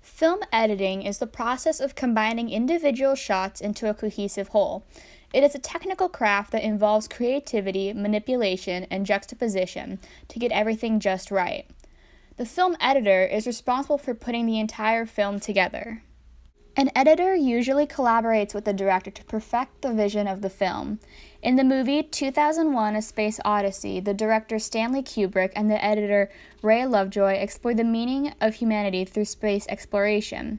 Film editing is the process of combining individual shots into a cohesive whole. It is a technical craft that involves creativity, manipulation, and juxtaposition to get everything just right. The film editor is responsible for putting the entire film together. An editor usually collaborates with the director to perfect the vision of the film. In the movie 2001: A Space Odyssey, the director Stanley Kubrick and the editor Ray Lovejoy explored the meaning of humanity through space exploration.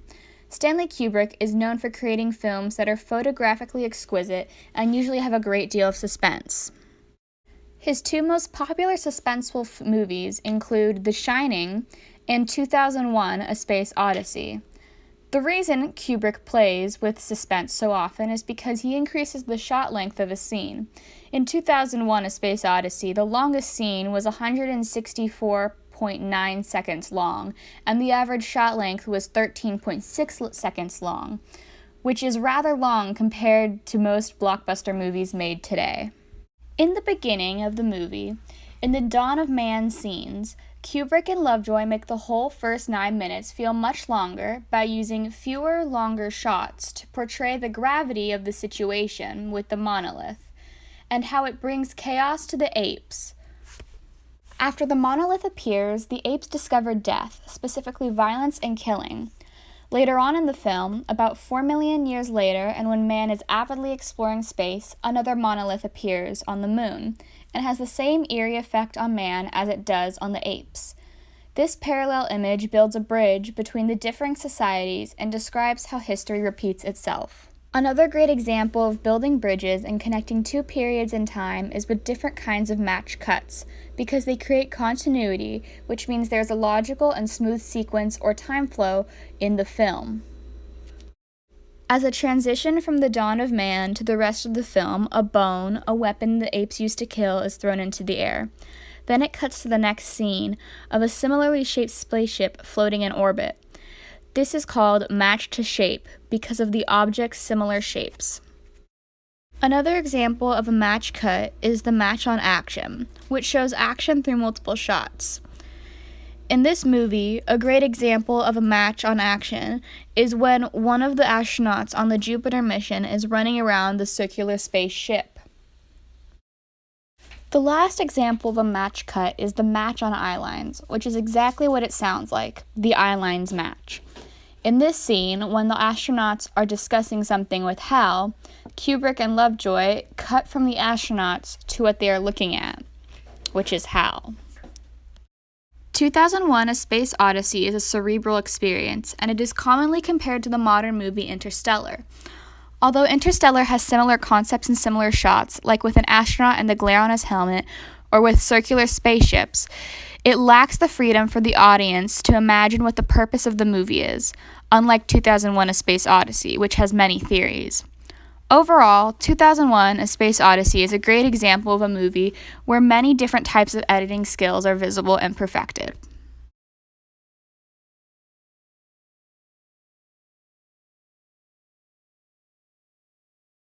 Stanley Kubrick is known for creating films that are photographically exquisite and usually have a great deal of suspense. His two most popular suspenseful movies include The Shining and 2001: A Space Odyssey. The reason Kubrick plays with suspense so often is because he increases the shot length of a scene. In 2001: A Space Odyssey, the longest scene was 164.9 seconds long, and the average shot length was 13.6 seconds long, which is rather long compared to most blockbuster movies made today. In the beginning of the movie, in the Dawn of Man scenes, Kubrick and Lovejoy make the whole first 9 minutes feel much longer by using fewer, longer shots to portray the gravity of the situation with the monolith, and how it brings chaos to the apes. After the monolith appears, the apes discover death, specifically violence and killing. Later on in the film, about 4 million years later, and when man is avidly exploring space, another monolith appears on the moon, and has the same eerie effect on man as it does on the apes. This parallel image builds a bridge between the differing societies and describes how history repeats itself. Another great example of building bridges and connecting two periods in time is with different kinds of match cuts, because they create continuity, which means there's a logical and smooth sequence or time flow in the film. As a transition from the dawn of man to the rest of the film, a bone, a weapon the apes used to kill, is thrown into the air. Then it cuts to the next scene of a similarly shaped spaceship floating in orbit. This is called match to shape because of the object's similar shapes. Another example of a match cut is the match on action, which shows action through multiple shots. In this movie, a great example of a match on action is when one of the astronauts on the Jupiter mission is running around the circular spaceship. The last example of a match cut is the match on eyelines, which is exactly what it sounds like, the eyelines match. In this scene, when the astronauts are discussing something with Hal, Kubrick and Lovejoy cut from the astronauts to what they are looking at, which is Hal. 2001: A Space Odyssey is a cerebral experience, and it is commonly compared to the modern movie Interstellar. Although Interstellar has similar concepts and similar shots, like with an astronaut and the glare on his helmet, or with circular spaceships, it lacks the freedom for the audience to imagine what the purpose of the movie is, unlike 2001: A Space Odyssey, which has many theories. Overall, 2001: A Space Odyssey is a great example of a movie where many different types of editing skills are visible and perfected.